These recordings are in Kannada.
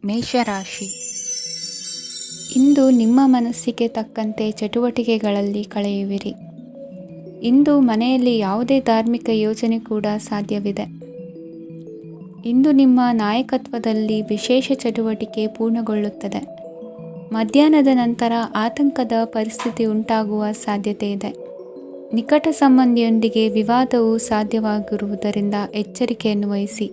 ಮೇಷರಾಶಿ. ಇಂದು ನಿಮ್ಮ ಮನಸ್ಸಿಗೆ ತಕ್ಕಂತೆ ಚಟುವಟಿಕೆಗಳಲ್ಲಿ ಕಳೆಯುವಿರಿ. ಇಂದು ಮನೆಯಲ್ಲಿ ಯಾವುದೇ ಧಾರ್ಮಿಕ ಯೋಜನೆ ಕೂಡ ಸಾಧ್ಯವಿದೆ. ಇಂದು ನಿಮ್ಮ ನಾಯಕತ್ವದಲ್ಲಿ ವಿಶೇಷ ಚಟುವಟಿಕೆ ಪೂರ್ಣಗೊಳ್ಳುತ್ತದೆ. ಮಧ್ಯಾಹ್ನದ ನಂತರ ಆತಂಕದ ಪರಿಸ್ಥಿತಿ ಉಂಟಾಗುವ ಸಾಧ್ಯತೆ ಇದೆ. ನಿಕಟ ಸಂಬಂಧಿಯೊಂದಿಗೆ ವಿವಾದವು ಸಾಧ್ಯವಾಗಿರುವುದರಿಂದ ಎಚ್ಚರಿಕೆಯನ್ನು ವಹಿಸಿ.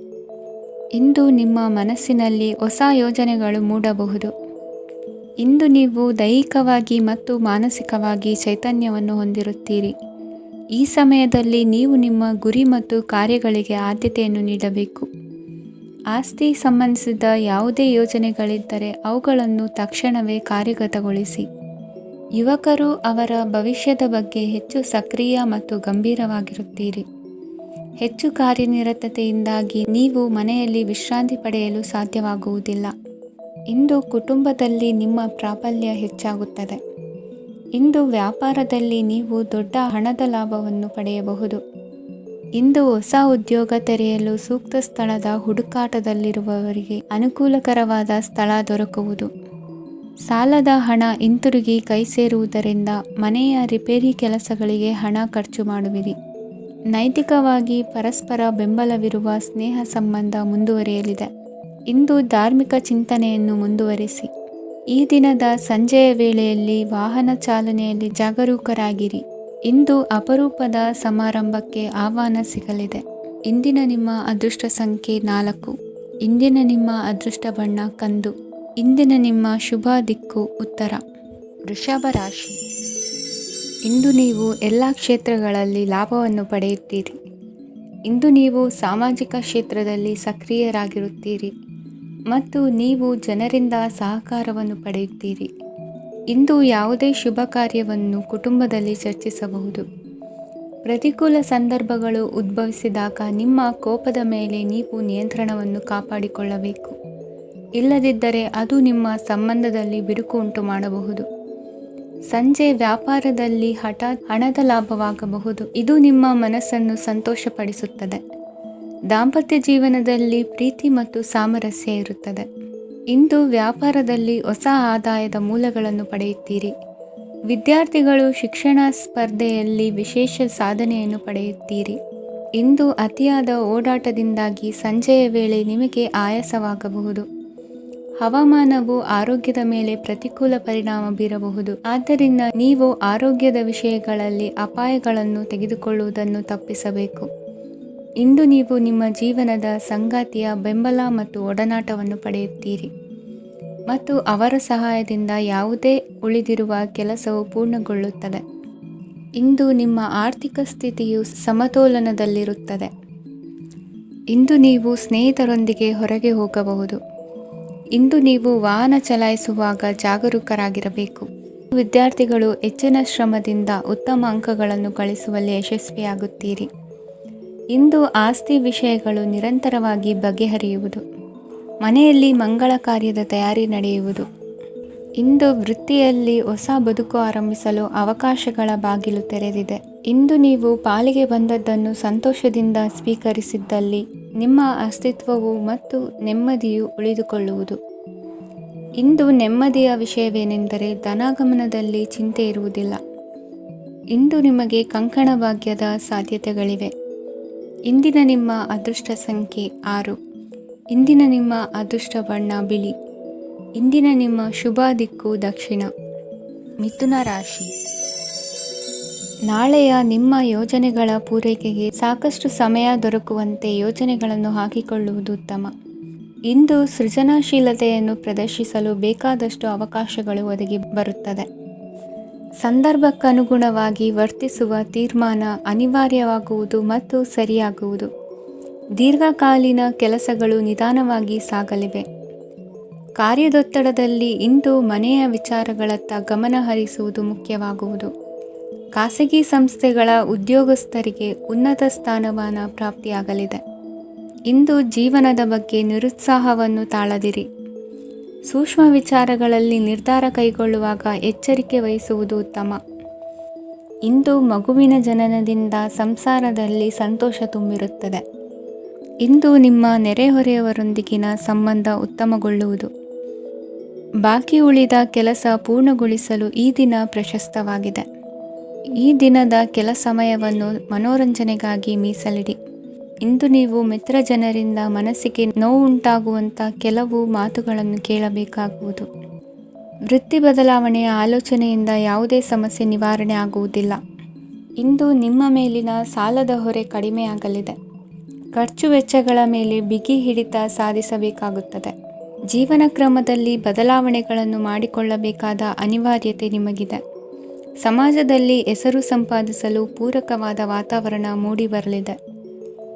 ಇಂದು ನಿಮ್ಮ ಮನಸ್ಸಿನಲ್ಲಿ ಹೊಸ ಯೋಜನೆಗಳು ಮೂಡಬಹುದು. ಇಂದು ನೀವು ದೈಹಿಕವಾಗಿ ಮತ್ತು ಮಾನಸಿಕವಾಗಿ ಚೈತನ್ಯವನ್ನು ಹೊಂದಿರುತ್ತೀರಿ. ಈ ಸಮಯದಲ್ಲಿ ನೀವು ನಿಮ್ಮ ಗುರಿ ಮತ್ತು ಕಾರ್ಯಗಳಿಗೆ ಆದ್ಯತೆಯನ್ನು ನೀಡಬೇಕು. ಆಸ್ತಿ ಸಂಬಂಧಿಸಿದ ಯಾವುದೇ ಯೋಜನೆಗಳಿದ್ದರೆ ಅವುಗಳನ್ನು ತಕ್ಷಣವೇ ಕಾರ್ಯಗತಗೊಳಿಸಿ. ಯುವಕರು ಅವರ ಭವಿಷ್ಯದ ಬಗ್ಗೆ ಹೆಚ್ಚು ಸಕ್ರಿಯ ಮತ್ತು ಗಂಭೀರವಾಗಿರುತ್ತೀರಿ. ಹೆಚ್ಚು ಕಾರ್ಯನಿರತತೆಯಿಂದಾಗಿ ನೀವು ಮನೆಯಲ್ಲಿ ವಿಶ್ರಾಂತಿ ಪಡೆಯಲು ಸಾಧ್ಯವಾಗುವುದಿಲ್ಲ. ಇಂದು ಕುಟುಂಬದಲ್ಲಿ ನಿಮ್ಮ ಪ್ರಾಬಲ್ಯ ಹೆಚ್ಚಾಗುತ್ತದೆ. ಇಂದು ವ್ಯಾಪಾರದಲ್ಲಿ ನೀವು ದೊಡ್ಡ ಹಣದ ಲಾಭವನ್ನು ಪಡೆಯಬಹುದು. ಇಂದು ಹೊಸ ಉದ್ಯೋಗ ತೆರೆಯಲು ಸೂಕ್ತ ಸ್ಥಳದ ಹುಡುಕಾಟದಲ್ಲಿರುವವರಿಗೆ ಅನುಕೂಲಕರವಾದ ಸ್ಥಳ ದೊರಕುವುದು. ಸಾಲದ ಹಣ ಹಿಂತಿರುಗಿ ಕೈ ಸೇರುವುದರಿಂದ ಮನೆಯ ರಿಪೇರಿ ಕೆಲಸಗಳಿಗೆ ಹಣ ಖರ್ಚು ಮಾಡುವಿರಿ. ನೈತಿಕವಾಗಿ ಪರಸ್ಪರ ಬೆಂಬಲವಿರುವ ಸ್ನೇಹ ಸಂಬಂಧ ಮುಂದುವರಿಯಲಿದೆ. ಇಂದು ಧಾರ್ಮಿಕ ಚಿಂತನೆಯನ್ನು ಮುಂದುವರಿಸಿ. ಈ ದಿನದ ಸಂಜೆಯ ವೇಳೆಯಲ್ಲಿ ವಾಹನ ಚಾಲನೆಯಲ್ಲಿ ಜಾಗರೂಕರಾಗಿರಿ. ಇಂದು ಅಪರೂಪದ ಸಮಾರಂಭಕ್ಕೆ ಆಹ್ವಾನ ಸಿಗಲಿದೆ. ಇಂದಿನ ನಿಮ್ಮ ಅದೃಷ್ಟ ಸಂಖ್ಯೆ 4. ಇಂದಿನ ನಿಮ್ಮ ಅದೃಷ್ಟ ಬಣ್ಣ ಕಂದು. ಇಂದಿನ ನಿಮ್ಮ ಶುಭ ದಿಕ್ಕು ಉತ್ತರ. ವೃಷಭ ರಾಶಿ. ಇಂದು ನೀವು ಎಲ್ಲ ಕ್ಷೇತ್ರಗಳಲ್ಲಿ ಲಾಭವನ್ನು ಪಡೆಯುತ್ತೀರಿ. ಇಂದು ನೀವು ಸಾಮಾಜಿಕ ಕ್ಷೇತ್ರದಲ್ಲಿ ಸಕ್ರಿಯರಾಗಿರುತ್ತೀರಿ ಮತ್ತು ನೀವು ಜನರಿಂದ ಸಹಕಾರವನ್ನು ಪಡೆಯುತ್ತೀರಿ. ಇಂದು ಯಾವುದೇ ಶುಭ ಕಾರ್ಯವನ್ನು ಕುಟುಂಬದಲ್ಲಿ ಚರ್ಚಿಸಬಹುದು. ಪ್ರತಿಕೂಲ ಸಂದರ್ಭಗಳು ಉದ್ಭವಿಸಿದಾಗ ನಿಮ್ಮ ಕೋಪದ ಮೇಲೆ ನೀವು ನಿಯಂತ್ರಣವನ್ನು ಕಾಪಾಡಿಕೊಳ್ಳಬೇಕು. ಇಲ್ಲದಿದ್ದರೆ ಅದು ನಿಮ್ಮ ಸಂಬಂಧದಲ್ಲಿ ಬಿರುಕು ಉಂಟು ಮಾಡಬಹುದು. ಸಂಜೆ ವ್ಯಾಪಾರದಲ್ಲಿ ಹಠಾತ್ ಹಣದ ಲಾಭವಾಗಬಹುದು. ಇದು ನಿಮ್ಮ ಮನಸ್ಸನ್ನು ಸಂತೋಷಪಡಿಸುತ್ತದೆ. ದಾಂಪತ್ಯ ಜೀವನದಲ್ಲಿ ಪ್ರೀತಿ ಮತ್ತು ಸಾಮರಸ್ಯ ಇರುತ್ತದೆ. ಇಂದು ವ್ಯಾಪಾರದಲ್ಲಿ ಹೊಸ ಆದಾಯದ ಮೂಲಗಳನ್ನು ಪಡೆಯುತ್ತೀರಿ. ವಿದ್ಯಾರ್ಥಿಗಳು ಶಿಕ್ಷಣ ಸ್ಪರ್ಧೆಯಲ್ಲಿ ವಿಶೇಷ ಸಾಧನೆಯನ್ನು ಪಡೆಯುತ್ತೀರಿ. ಇಂದು ಅತಿಯಾದ ಓಡಾಟದಿಂದಾಗಿ ಸಂಜೆಯ ವೇಳೆ ನಿಮಗೆ ಆಯಾಸವಾಗಬಹುದು. ಹವಾಮಾನವು ಆರೋಗ್ಯದ ಮೇಲೆ ಪ್ರತಿಕೂಲ ಪರಿಣಾಮ ಬೀರಬಹುದು. ಆದ್ದರಿಂದ ನೀವು ಆರೋಗ್ಯದ ವಿಷಯಗಳಲ್ಲಿ ಅಪಾಯಗಳನ್ನು ತೆಗೆದುಕೊಳ್ಳುವುದನ್ನು ತಪ್ಪಿಸಬೇಕು. ಇಂದು ನೀವು ನಿಮ್ಮ ಜೀವನದ ಸಂಗಾತಿಯ ಬೆಂಬಲ ಮತ್ತು ಒಡನಾಟವನ್ನು ಪಡೆಯುತ್ತೀರಿ ಮತ್ತು ಅವರ ಸಹಾಯದಿಂದ ಯಾವುದೇ ಉಳಿದಿರುವ ಕೆಲಸವು ಪೂರ್ಣಗೊಳ್ಳುತ್ತದೆ. ಇಂದು ನಿಮ್ಮ ಆರ್ಥಿಕ ಸ್ಥಿತಿಯು ಸಮತೋಲನದಲ್ಲಿರುತ್ತದೆ. ಇಂದು ನೀವು ಸ್ನೇಹಿತರೊಂದಿಗೆ ಹೊರಗೆ ಹೋಗಬಹುದು. ಇಂದು ನೀವು ವಾಹನ ಚಲಾಯಿಸುವಾಗ ಜಾಗರೂಕರಾಗಿರಬೇಕು. ವಿದ್ಯಾರ್ಥಿಗಳು ಹೆಚ್ಚಿನ ಶ್ರಮದಿಂದ ಉತ್ತಮ ಅಂಕಗಳನ್ನು ಗಳಿಸುವಲ್ಲಿ ಯಶಸ್ವಿಯಾಗುತ್ತೀರಿ. ಇಂದು ಆಸ್ತಿ ವಿಷಯಗಳು ನಿರಂತರವಾಗಿ ಬಗೆಹರಿಯುವುದು. ಮನೆಯಲ್ಲಿ ಮಂಗಳ ಕಾರ್ಯದ ತಯಾರಿ ನಡೆಯುವುದು. ಇಂದು ವೃತ್ತಿಯಲ್ಲಿ ಹೊಸ ಬದುಕು ಆರಂಭಿಸಲು ಅವಕಾಶಗಳ ಬಾಗಿಲು ತೆರೆದಿದೆ. ಇಂದು ನೀವು ಪಾಲಿಗೆ ಬಂದದ್ದನ್ನು ಸಂತೋಷದಿಂದ ಸ್ವೀಕರಿಸಿದ್ದಲ್ಲಿ ನಿಮ್ಮ ಅಸ್ತಿತ್ವವು ಮತ್ತು ನೆಮ್ಮದಿಯು ಉಳಿದುಕೊಳ್ಳುವುದು. ಇಂದು ನೆಮ್ಮದಿಯ ವಿಷಯವೇನೆಂದರೆ ಧನಾಗಮನದಲ್ಲಿ ಚಿಂತೆ ಇರುವುದಿಲ್ಲ. ಇಂದು ನಿಮಗೆ ಕಂಕಣ ಭಾಗ್ಯದ ಸಾಧ್ಯತೆಗಳಿವೆ. ಇಂದಿನ ನಿಮ್ಮ ಅದೃಷ್ಟ ಸಂಖ್ಯೆ 6. ಇಂದಿನ ನಿಮ್ಮ ಅದೃಷ್ಟ ಬಣ್ಣ ಬಿಳಿ. ಇಂದಿನ ನಿಮ್ಮ ಶುಭ ದಿಕ್ಕು ದಕ್ಷಿಣ. ಮಿಥುನ ರಾಶಿ. ನಾಳೆಯ ನಿಮ್ಮ ಯೋಜನೆಗಳ ಪೂರೈಕೆಗೆ ಸಾಕಷ್ಟು ಸಮಯ ದೊರಕುವಂತೆ ಯೋಜನೆಗಳನ್ನು ಹಾಕಿಕೊಳ್ಳುವುದು ಉತ್ತಮ. ಇಂದು ಸೃಜನಶೀಲತೆಯನ್ನು ಪ್ರದರ್ಶಿಸಲು ಬೇಕಾದಷ್ಟು ಅವಕಾಶಗಳು ಒದಗಿ ಬರುತ್ತದೆ. ಸಂದರ್ಭಕ್ಕನುಗುಣವಾಗಿ ವರ್ತಿಸುವ ತೀರ್ಮಾನ ಅನಿವಾರ್ಯವಾಗುವುದು ಮತ್ತು ಸರಿಯಾಗುವುದು. ದೀರ್ಘಕಾಲೀನ ಕೆಲಸಗಳು ನಿಧಾನವಾಗಿ ಸಾಗಲಿವೆ. ಕಾರ್ಯದೊತ್ತಡದಲ್ಲಿ ಇಂದು ಮನೆಯ ವಿಚಾರಗಳತ್ತ ಗಮನ ಹರಿಸುವುದು ಮುಖ್ಯವಾಗುವುದು. ಖಾಸಗಿ ಸಂಸ್ಥೆಗಳ ಉದ್ಯೋಗಸ್ಥರಿಗೆ ಉನ್ನತ ಸ್ಥಾನಮಾನ ಪ್ರಾಪ್ತಿಯಾಗಲಿದೆ. ಇಂದು ಜೀವನದ ಬಗ್ಗೆ ನಿರುತ್ಸಾಹವನ್ನು ತಾಳದಿರಿ. ಸೂಕ್ಷ್ಮ ವಿಚಾರಗಳಲ್ಲಿ ನಿರ್ಧಾರ ಕೈಗೊಳ್ಳುವಾಗ ಎಚ್ಚರಿಕೆ ವಹಿಸುವುದು ಉತ್ತಮ. ಇಂದು ಮಗುವಿನ ಜನನದಿಂದ ಸಂಸಾರದಲ್ಲಿ ಸಂತೋಷ ತುಂಬಿರುತ್ತದೆ. ಇಂದು ನಿಮ್ಮ ನೆರೆಹೊರೆಯವರೊಂದಿಗಿನ ಸಂಬಂಧ ಉತ್ತಮಗೊಳ್ಳುವುದು. ಬಾಕಿ ಉಳಿದ ಕೆಲಸ ಪೂರ್ಣಗೊಳಿಸಲು ಈ ದಿನ ಪ್ರಶಸ್ತವಾಗಿದೆ. ಈ ದಿನದ ಕೆಲ ಸಮಯವನ್ನು ಮನೋರಂಜನೆಗಾಗಿ ಮೀಸಲಿಡಿ. ಇಂದು ನೀವು ಮಿತ್ರ ಜನರಿಂದ ಮನಸ್ಸಿಗೆ ನೋವುಂಟಾಗುವಂಥ ಕೆಲವು ಮಾತುಗಳನ್ನು ಕೇಳಬೇಕಾಗುವುದು. ವೃತ್ತಿ ಬದಲಾವಣೆಯ ಆಲೋಚನೆಯಿಂದ ಯಾವುದೇ ಸಮಸ್ಯೆ ನಿವಾರಣೆ ಆಗುವುದಿಲ್ಲ. ಇಂದು ನಿಮ್ಮ ಮೇಲಿನ ಸಾಲದ ಹೊರೆ ಕಡಿಮೆಯಾಗಲಿದೆ. ಖರ್ಚು ವೆಚ್ಚಗಳ ಮೇಲೆ ಬಿಗಿ ಹಿಡಿತ ಸಾಧಿಸಬೇಕಾಗುತ್ತದೆ. ಜೀವನ ಕ್ರಮದಲ್ಲಿ ಬದಲಾವಣೆಗಳನ್ನು ಮಾಡಿಕೊಳ್ಳಬೇಕಾದ ಅನಿವಾರ್ಯತೆ ನಿಮಗಿದೆ. ಸಮಾಜದಲ್ಲಿ ಹೆಸರು ಸಂಪಾದಿಸಲು ಪೂರಕವಾದ ವಾತಾವರಣ ಮೂಡಿಬರಲಿದೆ.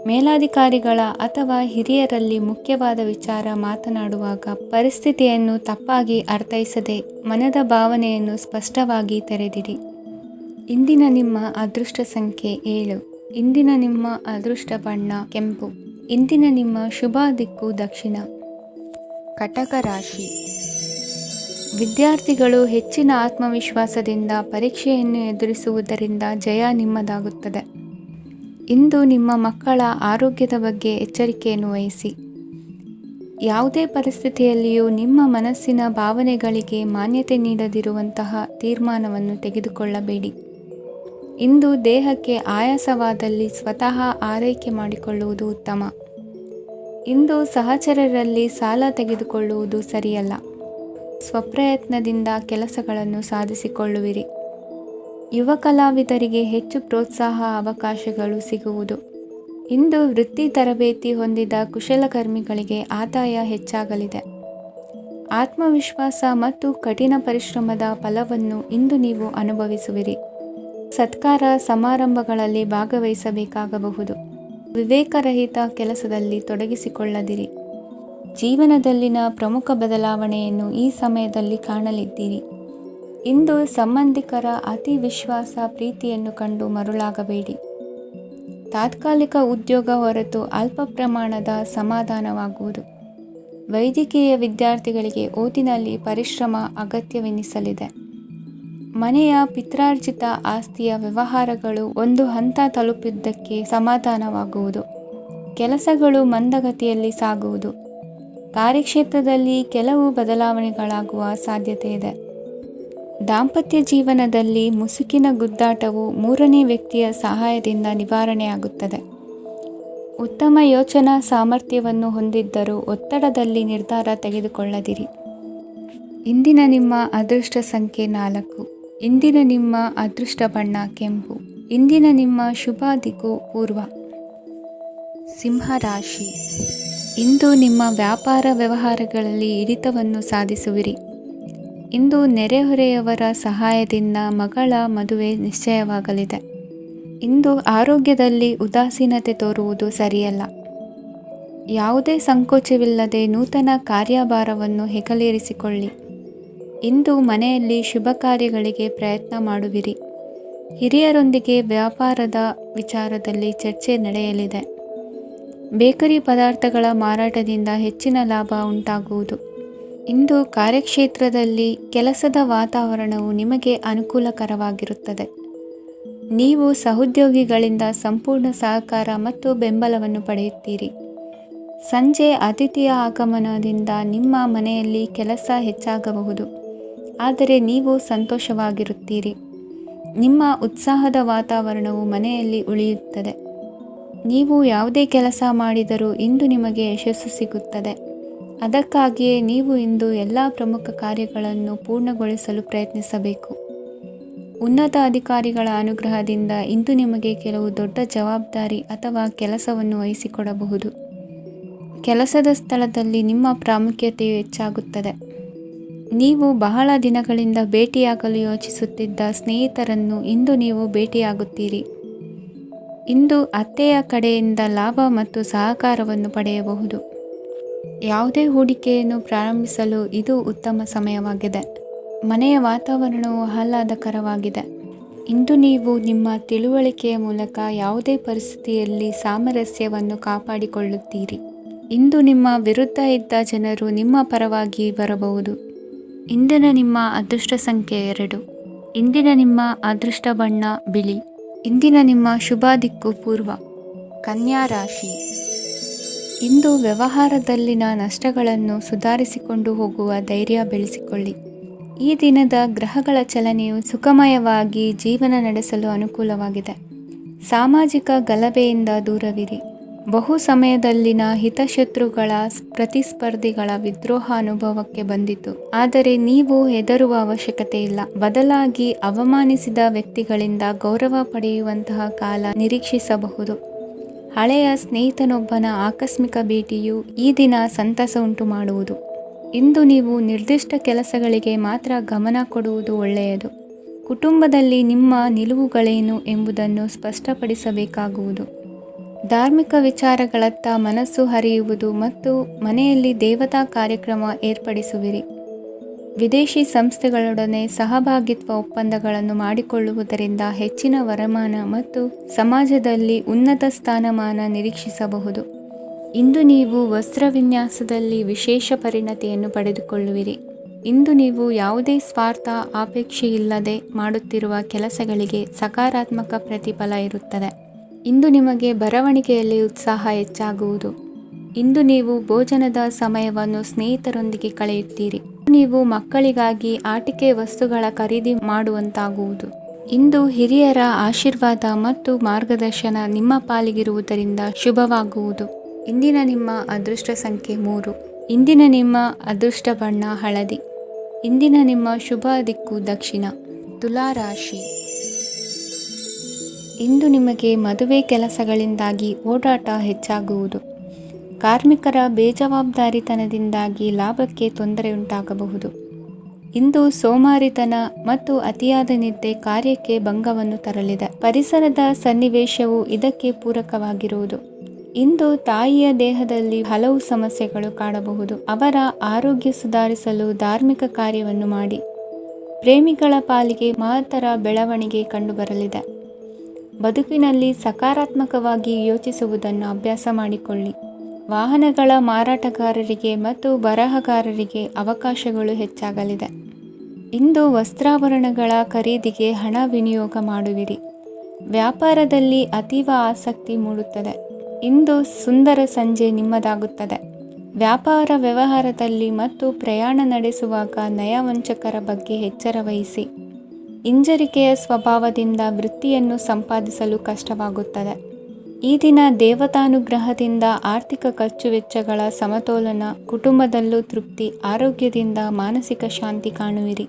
ಮೇಲಾಧಿಕಾರಿಗಳ ಅಥವಾ ಹಿರಿಯರಲ್ಲಿ ಮುಖ್ಯವಾದ ವಿಚಾರ ಮಾತನಾಡುವಾಗ ಪರಿಸ್ಥಿತಿಯನ್ನು ತಪ್ಪಾಗಿ ಅರ್ಥೈಸದೆ ಮನದ ಭಾವನೆಯನ್ನು ಸ್ಪಷ್ಟವಾಗಿ ತೆರೆದಿಡಿ. ಇಂದಿನ ನಿಮ್ಮ ಅದೃಷ್ಟ ಸಂಖ್ಯೆ 7. ಇಂದಿನ ನಿಮ್ಮ ಅದೃಷ್ಟ ಬಣ್ಣ ಕೆಂಪು. ಇಂದಿನ ನಿಮ್ಮ ಶುಭ ದಿಕ್ಕು ದಕ್ಷಿಣ. ಕಟಕ ರಾಶಿ. ವಿದ್ಯಾರ್ಥಿಗಳು ಹೆಚ್ಚಿನ ಆತ್ಮವಿಶ್ವಾಸದಿಂದ ಪರೀಕ್ಷೆಯನ್ನು ಎದುರಿಸುವುದರಿಂದ ಜಯ ನಿಮ್ಮದಾಗುತ್ತದೆ. ಇಂದು ನಿಮ್ಮ ಮಕ್ಕಳ ಆರೋಗ್ಯದ ಬಗ್ಗೆ ಎಚ್ಚರಿಕೆಯನ್ನು ವಹಿಸಿ. ಯಾವುದೇ ಪರಿಸ್ಥಿತಿಯಲ್ಲಿಯೂ ನಿಮ್ಮ ಮನಸ್ಸಿನ ಭಾವನೆಗಳಿಗೆ ಮಾನ್ಯತೆ ನೀಡದಿರುವಂತಹ ತೀರ್ಮಾನವನ್ನು ತೆಗೆದುಕೊಳ್ಳಬೇಡಿ. ಇಂದು ದೇಹಕ್ಕೆ ಆಯಾಸವಾದಲ್ಲಿ ಸ್ವತಃ ಆರೈಕೆ ಮಾಡಿಕೊಳ್ಳುವುದು ಉತ್ತಮ. ಇಂದು ಸಹಚರರಲ್ಲಿ ಸಾಲ ತೆಗೆದುಕೊಳ್ಳುವುದು ಸರಿಯಲ್ಲ. ಸ್ವಪ್ರಯತ್ನದಿಂದ ಕೆಲಸಗಳನ್ನು ಸಾಧಿಸಿಕೊಳ್ಳುವಿರಿ. ಯುವ ಕಲಾವಿದರಿಗೆ ಹೆಚ್ಚು ಪ್ರೋತ್ಸಾಹ ಅವಕಾಶಗಳು ಸಿಗುವುದು. ಇಂದು ವೃತ್ತಿ ತರಬೇತಿ ಹೊಂದಿದ ಕುಶಲಕರ್ಮಿಗಳಿಗೆ ಆದಾಯ ಹೆಚ್ಚಾಗಲಿದೆ. ಆತ್ಮವಿಶ್ವಾಸ ಮತ್ತು ಕಠಿಣ ಪರಿಶ್ರಮದ ಫಲವನ್ನು ಇಂದು ನೀವು ಅನುಭವಿಸುವಿರಿ. ಸತ್ಕಾರ ಸಮಾರಂಭಗಳಲ್ಲಿ ಭಾಗವಹಿಸಬೇಕಾಗಬಹುದು. ವಿವೇಕರಹಿತ ಕೆಲಸದಲ್ಲಿ ತೊಡಗಿಸಿಕೊಳ್ಳದಿರಿ. ಜೀವನದಲ್ಲಿನ ಪ್ರಮುಖ ಬದಲಾವಣೆಯನ್ನು ಈ ಸಮಯದಲ್ಲಿ ಕಾಣಲಿದ್ದೀರಿ. ಇಂದು ಸಂಬಂಧಿಕರ ಅತಿ ವಿಶ್ವಾಸ ಪ್ರೀತಿಯನ್ನು ಕಂಡು ಮರುಳಾಗಬೇಡಿ. ತಾತ್ಕಾಲಿಕ ಉದ್ಯೋಗ ಹೊರತು ಅಲ್ಪ ಪ್ರಮಾಣದ ಸಮಾಧಾನವಾಗುವುದು. ವೈದ್ಯಕೀಯ ವಿದ್ಯಾರ್ಥಿಗಳಿಗೆ ಓದಿನಲ್ಲಿ ಪರಿಶ್ರಮ ಅಗತ್ಯವೆನಿಸಲಿದೆ. ಮನೆಯ ಪಿತ್ರಾರ್ಜಿತ ಆಸ್ತಿಯ ವ್ಯವಹಾರಗಳು ಒಂದು ಹಂತ ತಲುಪಿದ್ದಕ್ಕೆ ಸಮಾಧಾನವಾಗುವುದು. ಕೆಲಸಗಳು ಮಂದಗತಿಯಲ್ಲಿ ಸಾಗುವುದು. ಕಾರ್ಯಕ್ಷೇತ್ರದಲ್ಲಿ ಕೆಲವು ಬದಲಾವಣೆಗಳಾಗುವ ಸಾಧ್ಯತೆ ಇದೆ. ದಾಂಪತ್ಯ ಜೀವನದಲ್ಲಿ ಮುಸುಕಿನ ಗುದ್ದಾಟವು ಮೂರನೇ ವ್ಯಕ್ತಿಯ ಸಹಾಯದಿಂದ ನಿವಾರಣೆಯಾಗುತ್ತದೆ. ಉತ್ತಮ ಯೋಚನಾ ಸಾಮರ್ಥ್ಯವನ್ನು ಹೊಂದಿದ್ದರೂ ಒತ್ತಡದಲ್ಲಿ ನಿರ್ಧಾರ ತೆಗೆದುಕೊಳ್ಳದಿರಿ. ಇಂದಿನ ನಿಮ್ಮ ಅದೃಷ್ಟ ಸಂಖ್ಯೆ 4. ಇಂದಿನ ನಿಮ್ಮ ಅದೃಷ್ಟ ಬಣ್ಣ ಕೆಂಪು. ಇಂದಿನ ನಿಮ್ಮ ಶುಭ ದಿಕ್ಕು ಪೂರ್ವ. ಸಿಂಹರಾಶಿ. ಇಂದು ನಿಮ್ಮ ವ್ಯಾಪಾರ ವ್ಯವಹಾರಗಳಲ್ಲಿ ಹಿಡಿತವನ್ನು ಸಾಧಿಸುವಿರಿ. ಇಂದು ನೆರೆಹೊರೆಯವರ ಸಹಾಯದಿಂದ ಮಗಳ ಮದುವೆ ನಿಶ್ಚಯವಾಗಲಿದೆ. ಇಂದು ಆರೋಗ್ಯದಲ್ಲಿ ಉದಾಸೀನತೆ ತೋರುವುದು ಸರಿಯಲ್ಲ. ಯಾವುದೇ ಸಂಕೋಚವಿಲ್ಲದೆ ನೂತನ ಕಾರ್ಯಭಾರವನ್ನು ಹೆಗಲೇರಿಸಿಕೊಳ್ಳಿ. ಇಂದು ಮನೆಯಲ್ಲಿ ಶುಭ ಕಾರ್ಯಗಳಿಗೆ ಪ್ರಯತ್ನ ಮಾಡುವಿರಿ. ಹಿರಿಯರೊಂದಿಗೆ ವ್ಯಾಪಾರದ ವಿಚಾರದಲ್ಲಿ ಚರ್ಚೆ ನಡೆಯಲಿದೆ. ಬೇಕರಿ ಪದಾರ್ಥಗಳ ಮಾರಾಟದಿಂದ ಹೆಚ್ಚಿನ ಲಾಭ ಉಂಟಾಗುವುದು. ಇಂದು ಕಾರ್ಯಕ್ಷೇತ್ರದಲ್ಲಿ ಕೆಲಸದ ವಾತಾವರಣವು ನಿಮಗೆ ಅನುಕೂಲಕರವಾಗಿರುತ್ತದೆ. ನೀವು ಸಹೋದ್ಯೋಗಿಗಳಿಂದ ಸಂಪೂರ್ಣ ಸಹಕಾರ ಮತ್ತು ಬೆಂಬಲವನ್ನು ಪಡೆಯುತ್ತೀರಿ. ಸಂಜೆ ಅತಿಥಿಯ ಆಗಮನದಿಂದ ನಿಮ್ಮ ಮನೆಯಲ್ಲಿ ಕೆಲಸ ಹೆಚ್ಚಾಗಬಹುದು, ಆದರೆ ನೀವು ಸಂತೋಷವಾಗಿರುತ್ತೀರಿ. ನಿಮ್ಮ ಉತ್ಸಾಹದ ವಾತಾವರಣವು ಮನೆಯಲ್ಲಿ ಉಳಿಯುತ್ತದೆ. ನೀವು ಯಾವುದೇ ಕೆಲಸ ಮಾಡಿದರೂ ಇಂದು ನಿಮಗೆ ಯಶಸ್ಸು ಸಿಗುತ್ತದೆ. ಅದಕ್ಕಾಗಿಯೇ ನೀವು ಇಂದು ಎಲ್ಲ ಪ್ರಮುಖ ಕಾರ್ಯಗಳನ್ನು ಪೂರ್ಣಗೊಳಿಸಲು ಪ್ರಯತ್ನಿಸಬೇಕು. ಉನ್ನತ ಅಧಿಕಾರಿಗಳ ಅನುಗ್ರಹದಿಂದ ಇಂದು ನಿಮಗೆ ಕೆಲವು ದೊಡ್ಡ ಜವಾಬ್ದಾರಿ ಅಥವಾ ಕೆಲಸವನ್ನು ವಹಿಸಿಕೊಡಬಹುದು. ಕೆಲಸದ ಸ್ಥಳದಲ್ಲಿ ನಿಮ್ಮ ಪ್ರಾಮುಖ್ಯತೆಯು ಹೆಚ್ಚಾಗುತ್ತದೆ. ನೀವು ಬಹಳ ದಿನಗಳಿಂದ ಭೇಟಿಯಾಗಲು ಯೋಚಿಸುತ್ತಿದ್ದ ಸ್ನೇಹಿತರನ್ನು ಇಂದು ನೀವು ಭೇಟಿಯಾಗುತ್ತೀರಿ. ಇಂದು ಅತ್ತೆಯ ಕಡೆಯಿಂದ ಲಾಭ ಮತ್ತು ಸಹಕಾರವನ್ನು ಪಡೆಯಬಹುದು. ಯಾವುದೇ ಹೂಡಿಕೆಯನ್ನು ಪ್ರಾರಂಭಿಸಲು ಇದು ಉತ್ತಮ ಸಮಯವಾಗಿದೆ. ಮನೆಯ ವಾತಾವರಣವು ಆಹ್ಲಾದಕರವಾಗಿದೆ. ಇಂದು ನೀವು ನಿಮ್ಮ ತಿಳುವಳಿಕೆಯ ಮೂಲಕ ಯಾವುದೇ ಪರಿಸ್ಥಿತಿಯಲ್ಲಿ ಸಾಮರಸ್ಯವನ್ನು ಕಾಪಾಡಿಕೊಳ್ಳುತ್ತೀರಿ. ಇಂದು ನಿಮ್ಮ ವಿರುದ್ಧ ಇದ್ದ ಜನರು ನಿಮ್ಮ ಪರವಾಗಿ ಬರಬಹುದು. ಇಂದಿನ ನಿಮ್ಮ ಅದೃಷ್ಟ ಸಂಖ್ಯೆ 2. ಇಂದಿನ ನಿಮ್ಮ ಅದೃಷ್ಟ ಬಣ್ಣ ಬಿಳಿ. ಇಂದಿನ ನಿಮ್ಮ ಶುಭ ದಿಕ್ಕು ಪೂರ್ವ. ಕನ್ಯಾ ರಾಶಿ. ಇಂದು ವ್ಯವಹಾರದಲ್ಲಿನ ನಷ್ಟಗಳನ್ನು ಸುಧಾರಿಸಿಕೊಂಡು ಹೋಗುವ ಧೈರ್ಯ ಬೆಳೆಸಿಕೊಳ್ಳಿ. ಈ ದಿನದ ಗ್ರಹಗಳ ಚಲನೆಯು ಸುಖಮಯವಾಗಿ ಜೀವನ ನಡೆಸಲು ಅನುಕೂಲವಾಗಿದೆ. ಸಾಮಾಜಿಕ ಗಲಭೆಯಿಂದ ದೂರವಿರಿ. ಬಹು ಸಮಯದಲ್ಲಿನ ಹಿತಶತ್ರುಗಳ ಪ್ರತಿಸ್ಪರ್ಧಿಗಳ ವಿದ್ರೋಹ ಅನುಭವಕ್ಕೆ ಬಂದಿತು. ಆದರೆ ನೀವು ಹೆದರುವ ಅವಶ್ಯಕತೆ ಇಲ್ಲ. ಬದಲಾಗಿ ಅವಮಾನಿಸಿದ ವ್ಯಕ್ತಿಗಳಿಂದ ಗೌರವ ಪಡೆಯುವಂತಹ ಕಾಲ ನಿರೀಕ್ಷಿಸಬಹುದು. ಹಳೆಯ ಸ್ನೇಹಿತನೊಬ್ಬನ ಆಕಸ್ಮಿಕ ಭೇಟಿಯು ಈ ದಿನ ಸಂತಸ ಉಂಟು ಮಾಡುವುದು. ಇಂದು ನೀವು ನಿರ್ದಿಷ್ಟ ಕೆಲಸಗಳಿಗೆ ಮಾತ್ರ ಗಮನ ಕೊಡುವುದು ಒಳ್ಳೆಯದು. ಕುಟುಂಬದಲ್ಲಿ ನಿಮ್ಮ ನಿಲುವುಗಳೇನು ಎಂಬುದನ್ನು ಸ್ಪಷ್ಟಪಡಿಸಬೇಕಾಗುವುದು. ಧಾರ್ಮಿಕ ವಿಚಾರಗಳತ್ತ ಮನಸ್ಸು ಹರಿಯುವುದು ಮತ್ತು ಮನೆಯಲ್ಲಿ ದೇವತಾ ಕಾರ್ಯಕ್ರಮ ಏರ್ಪಡಿಸುವಿರಿ. ವಿದೇಶಿ ಸಂಸ್ಥೆಗಳೊಡನೆ ಸಹಭಾಗಿತ್ವ ಒಪ್ಪಂದಗಳನ್ನು ಮಾಡಿಕೊಳ್ಳುವುದರಿಂದ ಹೆಚ್ಚಿನ ವರಮಾನ ಮತ್ತು ಸಮಾಜದಲ್ಲಿ ಉನ್ನತ ಸ್ಥಾನಮಾನ ನಿರೀಕ್ಷಿಸಬಹುದು. ಇಂದು ನೀವು ವಸ್ತ್ರವಿನ್ಯಾಸದಲ್ಲಿ ವಿಶೇಷ ಪರಿಣತಿಯನ್ನು ಪಡೆದುಕೊಳ್ಳುವಿರಿ. ಇಂದು ನೀವು ಯಾವುದೇ ಸ್ವಾರ್ಥ ಅಪೇಕ್ಷೆಯಿಲ್ಲದೆ ಮಾಡುತ್ತಿರುವ ಕೆಲಸಗಳಿಗೆ ಸಕಾರಾತ್ಮಕ ಪ್ರತಿಫಲ ಇರುತ್ತದೆ. ಇಂದು ನಿಮಗೆ ಬರವಣಿಗೆಯಲ್ಲಿ ಉತ್ಸಾಹ ಹೆಚ್ಚಾಗುವುದು. ಇಂದು ನೀವು ಭೋಜನದ ಸಮಯವನ್ನು ಸ್ನೇಹಿತರೊಂದಿಗೆ ಕಳೆಯುತ್ತೀರಿ. ನೀವು ಮಕ್ಕಳಿಗಾಗಿ ಆಟಿಕೆ ವಸ್ತುಗಳ ಖರೀದಿ ಮಾಡುವಂತಾಗುವುದು. ಇಂದು ಹಿರಿಯರ ಆಶೀರ್ವಾದ ಮತ್ತು ಮಾರ್ಗದರ್ಶನ ನಿಮ್ಮ ಪಾಲಿಗಿರುವುದರಿಂದ ಶುಭವಾಗುವುದು. ಇಂದಿನ ನಿಮ್ಮ ಅದೃಷ್ಟ ಸಂಖ್ಯೆ 3. ಇಂದಿನ ನಿಮ್ಮ ಅದೃಷ್ಟ ಬಣ್ಣ ಹಳದಿ. ಇಂದಿನ ನಿಮ್ಮ ಶುಭ ದಿಕ್ಕು ದಕ್ಷಿಣ. ತುಲಾ ರಾಶಿ. ಇಂದು ನಿಮಗೆ ಮದುವೆ ಕೆಲಸಗಳಿಂದಾಗಿ ಓಡಾಟ ಹೆಚ್ಚಾಗುವುದು. ಕಾರ್ಮಿಕರ ಬೇಜವಾಬ್ದಾರಿತನದಿಂದಾಗಿ ಲಾಭಕ್ಕೆ ತೊಂದರೆಯುಂಟಾಗಬಹುದು. ಇಂದು ಸೋಮಾರಿತನ ಮತ್ತು ಅತಿಯಾದ ನಿದ್ದೆ ಕಾರ್ಯಕ್ಕೆ ಭಂಗವನ್ನು ತರಲಿದೆ. ಪರಿಸರದ ಸನ್ನಿವೇಶವು ಇದಕ್ಕೆ ಪೂರಕವಾಗಿರುವುದು. ಇಂದು ತಾಯಿಯ ದೇಹದಲ್ಲಿ ಹಲವು ಸಮಸ್ಯೆಗಳು ಕಾಡಬಹುದು. ಅವರ ಆರೋಗ್ಯ ಸುಧಾರಿಸಲು ಧಾರ್ಮಿಕ ಕಾರ್ಯವನ್ನು ಮಾಡಿ. ಪ್ರೇಮಿಗಳ ಪಾಲಿಗೆ ಮಹತ್ತರ ಬೆಳವಣಿಗೆ ಕಂಡುಬರಲಿದೆ. ಬದುಕಿನಲ್ಲಿ ಸಕಾರಾತ್ಮಕವಾಗಿ ಯೋಚಿಸುವುದನ್ನು ಅಭ್ಯಾಸ ಮಾಡಿಕೊಳ್ಳಿ. ವಾಹನಗಳ ಮಾರಾಟಗಾರರಿಗೆ ಮತ್ತು ಬರಹಗಾರರಿಗೆ ಅವಕಾಶಗಳು ಹೆಚ್ಚಾಗಲಿದೆ. ಇಂದು ವಸ್ತ್ರಾಭರಣಗಳ ಖರೀದಿಗೆ ಹಣ ವಿನಿಯೋಗ ಮಾಡುವಿರಿ. ವ್ಯಾಪಾರದಲ್ಲಿ ಅತೀವ ಆಸಕ್ತಿ ಮೂಡುತ್ತದೆ. ಇಂದು ಸುಂದರ ಸಂಜೆ ನಿಮ್ಮದಾಗುತ್ತದೆ. ವ್ಯಾಪಾರ ವ್ಯವಹಾರದಲ್ಲಿ ಮತ್ತು ಪ್ರಯಾಣ ನಡೆಸುವಾಗ ನಯವಂಚಕರ ಬಗ್ಗೆ ಎಚ್ಚರ ವಹಿಸಿ. ಹಿಂಜರಿಕೆಯ ಸ್ವಭಾವದಿಂದ ವೃತ್ತಿಯನ್ನು ಸಂಪಾದಿಸಲು ಕಷ್ಟವಾಗುತ್ತದೆ. ಈ ದಿನ ದೇವತಾನುಗ್ರಹದಿಂದ ಆರ್ಥಿಕ ಖರ್ಚು ವೆಚ್ಚಗಳ ಸಮತೋಲನ, ಕುಟುಂಬದಲ್ಲೂ ತೃಪ್ತಿ, ಆರೋಗ್ಯದಿಂದ ಮಾನಸಿಕ ಶಾಂತಿ ಕಾಣುವಿರಿ.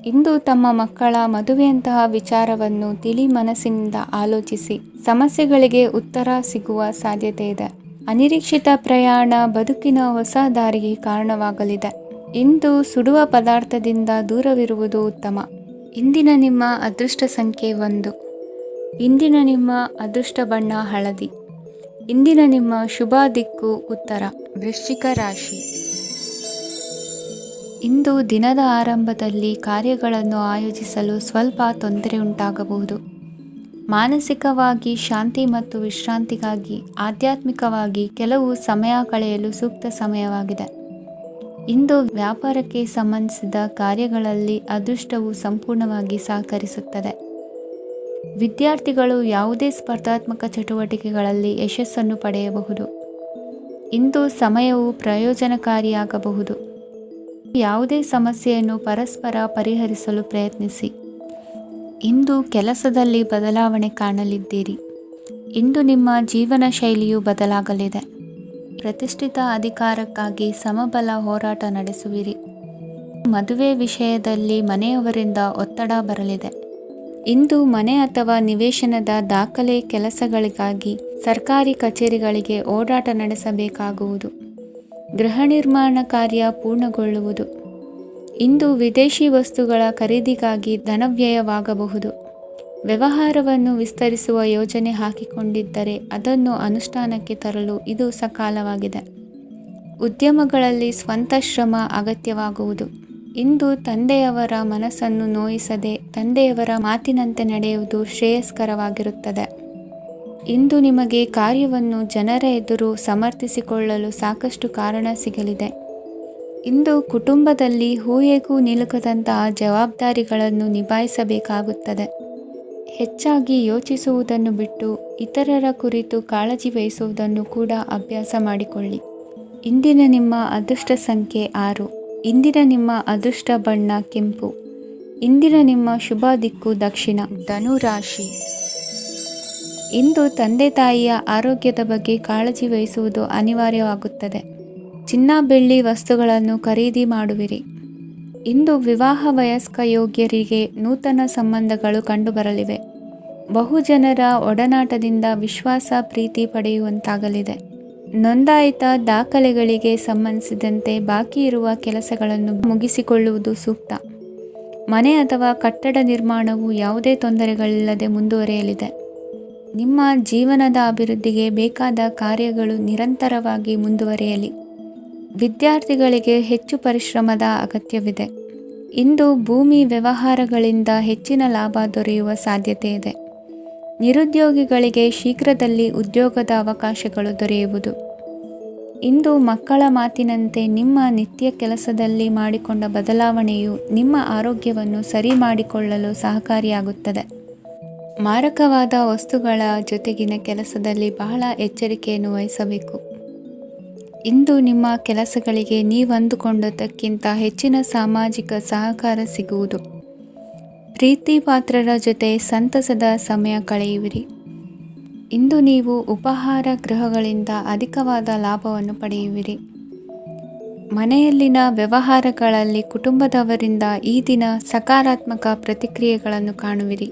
ಇಂದು ತಮ್ಮ ಮಕ್ಕಳ ಮದುವೆಯಂತಹ ವಿಚಾರವನ್ನು ತಿಳಿ ಮನಸ್ಸಿನಿಂದ ಆಲೋಚಿಸಿ. ಸಮಸ್ಯೆಗಳಿಗೆ ಉತ್ತರ ಸಿಗುವ ಸಾಧ್ಯತೆ ಇದೆ. ಅನಿರೀಕ್ಷಿತ ಪ್ರಯಾಣ ಬದುಕಿನ ಹೊಸ ದಾರಿಗೆ ಕಾರಣವಾಗಲಿದೆ. ಇಂದು ಸುಡುವ ಪದಾರ್ಥದಿಂದ ದೂರವಿರುವುದು ಉತ್ತಮ. ಇಂದಿನ ನಿಮ್ಮ ಅದೃಷ್ಟ ಸಂಖ್ಯೆ 1. ಇಂದಿನ ನಿಮ್ಮ ಅದೃಷ್ಟ ಬಣ್ಣ ಹಳದಿ. ಇಂದಿನ ನಿಮ್ಮ ಶುಭ ದಿಕ್ಕು ಉತ್ತರ. ವೃಶ್ಚಿಕ ರಾಶಿ. ಇಂದು ದಿನದ ಆರಂಭದಲ್ಲಿ ಕಾರ್ಯಗಳನ್ನು ಆಯೋಜಿಸಲು ಸ್ವಲ್ಪ ತೊಂದರೆ ಉಂಟಾಗಬಹುದು. ಮಾನಸಿಕವಾಗಿ ಶಾಂತಿ ಮತ್ತು ವಿಶ್ರಾಂತಿಗಾಗಿ ಆಧ್ಯಾತ್ಮಿಕವಾಗಿ ಕೆಲವು ಸಮಯ ಕಳೆಯಲು ಸೂಕ್ತ ಸಮಯವಾಗಿದೆ. ಇಂದು ವ್ಯಾಪಾರಕ್ಕೆ ಸಂಬಂಧಿಸಿದ ಕಾರ್ಯಗಳಲ್ಲಿ ಅದೃಷ್ಟವು ಸಂಪೂರ್ಣವಾಗಿ ಸಹಕರಿಸುತ್ತದೆ. ವಿದ್ಯಾರ್ಥಿಗಳು ಯಾವುದೇ ಸ್ಪರ್ಧಾತ್ಮಕ ಚಟುವಟಿಕೆಗಳಲ್ಲಿ ಯಶಸ್ಸನ್ನು ಪಡೆಯಬಹುದು. ಇಂದು ಸಮಯವು ಪ್ರಯೋಜನಕಾರಿಯಾಗಬಹುದು. ಯಾವುದೇ ಸಮಸ್ಯೆಯನ್ನು ಪರಸ್ಪರ ಪರಿಹರಿಸಲು ಪ್ರಯತ್ನಿಸಿ. ಇಂದು ಕೆಲಸದಲ್ಲಿ ಬದಲಾವಣೆ ಕಾಣಲಿದ್ದೀರಿ. ಇಂದು ನಿಮ್ಮ ಜೀವನ ಶೈಲಿಯು ಬದಲಾಗಲಿದೆ. ಪ್ರತಿಷ್ಠಿತ ಅಧಿಕಾರಕ್ಕಾಗಿ ಸಮಬಲ ಹೋರಾಟ ನಡೆಸುವಿರಿ. ಮದುವೆ ವಿಷಯದಲ್ಲಿ ಮನೆಯವರಿಂದ ಒತ್ತಡ ಬರಲಿದೆ. ಇಂದು ಮನೆ ಅಥವಾ ನಿವೇಶನದ ದಾಖಲೆ ಕೆಲಸಗಳಿಗಾಗಿ ಸರ್ಕಾರಿ ಕಚೇರಿಗಳಿಗೆ ಓಡಾಟ ನಡೆಸಬೇಕಾಗುವುದು. ಗೃಹ ನಿರ್ಮಾಣ ಕಾರ್ಯ ಪೂರ್ಣಗೊಳ್ಳುವುದು. ಇಂದು ವಿದೇಶಿ ವಸ್ತುಗಳ ಖರೀದಿಗಾಗಿ ಧನವ್ಯಯವಾಗಬಹುದು. ವ್ಯವಹಾರವನ್ನು ವಿಸ್ತರಿಸುವ ಯೋಜನೆ ಹಾಕಿಕೊಂಡಿದ್ದರೆ ಅದನ್ನು ಅನುಷ್ಠಾನಕ್ಕೆ ತರಲು ಇದು ಸಕಾಲವಾಗಿದೆ. ಉದ್ಯಮಗಳಲ್ಲಿ ಸ್ವಂತ ಶ್ರಮ ಅಗತ್ಯವಾಗುವುದು. ಇಂದು ತಂದೆಯವರ ಮನಸ್ಸನ್ನು ನೋಯಿಸದೆ ತಂದೆಯವರ ಮಾತಿನಂತೆ ನಡೆಯುವುದು ಶ್ರೇಯಸ್ಕರವಾಗಿರುತ್ತದೆ. ಇಂದು ನಿಮಗೆ ಕಾರ್ಯವನ್ನು ಜನರ ಎದುರು ಸಮರ್ಥಿಸಿಕೊಳ್ಳಲು ಸಾಕಷ್ಟು ಕಾರಣ ಸಿಗಲಿದೆ. ಇಂದು ಕುಟುಂಬದಲ್ಲಿ ಹೂಯೆಗೂ ನಿಲುಕದಂತಹ ಜವಾಬ್ದಾರಿಗಳನ್ನು ನಿಭಾಯಿಸಬೇಕಾಗುತ್ತದೆ. ಹೆಚ್ಚಾಗಿ ಯೋಚಿಸುವುದನ್ನು ಬಿಟ್ಟು ಇತರರ ಕುರಿತು ಕಾಳಜಿ ವಹಿಸುವುದನ್ನು ಕೂಡ ಅಭ್ಯಾಸ ಮಾಡಿಕೊಳ್ಳಿ. ಇಂದಿನ ನಿಮ್ಮ ಅದೃಷ್ಟ ಸಂಖ್ಯೆ 6. ಇಂದಿನ ನಿಮ್ಮ ಅದೃಷ್ಟ ಬಣ್ಣ ಕೆಂಪು. ಇಂದಿನ ನಿಮ್ಮ ಶುಭ ದಿಕ್ಕು ದಕ್ಷಿಣ. ಧನು ರಾಶಿ. ಇಂದು ತಂದೆ ತಾಯಿಯ ಆರೋಗ್ಯದ ಬಗ್ಗೆ ಕಾಳಜಿ ವಹಿಸುವುದು ಅನಿವಾರ್ಯವಾಗುತ್ತದೆ. ಚಿನ್ನ ಬೆಳ್ಳಿ ವಸ್ತುಗಳನ್ನು ಖರೀದಿ ಮಾಡುವಿರಿ. ಇಂದು ವಿವಾಹ ವಯಸ್ಕ ಯೋಗ್ಯರಿಗೆ ನೂತನ ಸಂಬಂಧಗಳು ಕಂಡುಬರಲಿವೆ. ಬಹುಜನರ ಒಡನಾಟದಿಂದ ವಿಶ್ವಾಸ ಪ್ರೀತಿ ಪಡೆಯುವಂತಾಗಲಿದೆ. ನೋಂದಾಯಿತ ದಾಖಲೆಗಳಿಗೆ ಸಂಬಂಧಿಸಿದಂತೆ ಬಾಕಿ ಇರುವ ಕೆಲಸಗಳನ್ನು ಮುಗಿಸಿಕೊಳ್ಳುವುದು ಸೂಕ್ತ. ಮನೆ ಅಥವಾ ಕಟ್ಟಡ ನಿರ್ಮಾಣವು ಯಾವುದೇ ತೊಂದರೆಗಳಿಲ್ಲದೆ ಮುಂದುವರಿಯಲಿದೆ. ನಿಮ್ಮ ಜೀವನದ ಅಭಿವೃದ್ಧಿಗೆ ಬೇಕಾದ ಕಾರ್ಯಗಳು ನಿರಂತರವಾಗಿ ಮುಂದುವರಿಯಲಿ. ವಿದ್ಯಾರ್ಥಿಗಳಿಗೆ ಹೆಚ್ಚು ಪರಿಶ್ರಮದ ಅಗತ್ಯವಿದೆ. ಇಂದು ಭೂಮಿ ವ್ಯವಹಾರಗಳಿಂದ ಹೆಚ್ಚಿನ ಲಾಭ ದೊರೆಯುವ ಸಾಧ್ಯತೆ ಇದೆ. ನಿರುದ್ಯೋಗಿಗಳಿಗೆ ಶೀಘ್ರದಲ್ಲಿ ಉದ್ಯೋಗದ ಅವಕಾಶಗಳು ದೊರೆಯುವುದು. ಇಂದು ಮಕ್ಕಳ ಮಾತಿನಂತೆ ನಿಮ್ಮ ನಿತ್ಯ ಕೆಲಸದಲ್ಲಿ ಮಾಡಿಕೊಂಡ ಬದಲಾವಣೆಯು ನಿಮ್ಮ ಆರೋಗ್ಯವನ್ನು ಸರಿ ಮಾಡಿಕೊಳ್ಳಲು ಸಹಕಾರಿಯಾಗುತ್ತದೆ. ಮಾರಕವಾದ ವಸ್ತುಗಳ ಜೊತೆಗಿನ ಕೆಲಸದಲ್ಲಿ ಬಹಳ ಎಚ್ಚರಿಕೆಯನ್ನು ವಹಿಸಬೇಕು. ಇಂದು ನಿಮ್ಮ ಕೆಲಸಗಳಿಗೆ ನೀವಂದುಕೊಂಡದ್ದಕ್ಕಿಂತ ಹೆಚ್ಚಿನ ಸಾಮಾಜಿಕ ಸಹಕಾರ ಸಿಗುವುದು. ಪ್ರೀತಿ ಪಾತ್ರರ ಜೊತೆ ಸಂತಸದ ಸಮಯ ಕಳೆಯುವಿರಿ. ಇಂದು ನೀವು ಉಪಹಾರ ಗೃಹಗಳಿಂದ ಅಧಿಕವಾದ ಲಾಭವನ್ನು ಪಡೆಯುವಿರಿ. ಮನೆಯಲ್ಲಿನ ವ್ಯವಹಾರಗಳಲ್ಲಿ ಕುಟುಂಬದವರಿಂದ ಈ ದಿನ ಸಕಾರಾತ್ಮಕ ಪ್ರತಿಕ್ರಿಯೆಗಳನ್ನು ಕಾಣುವಿರಿ.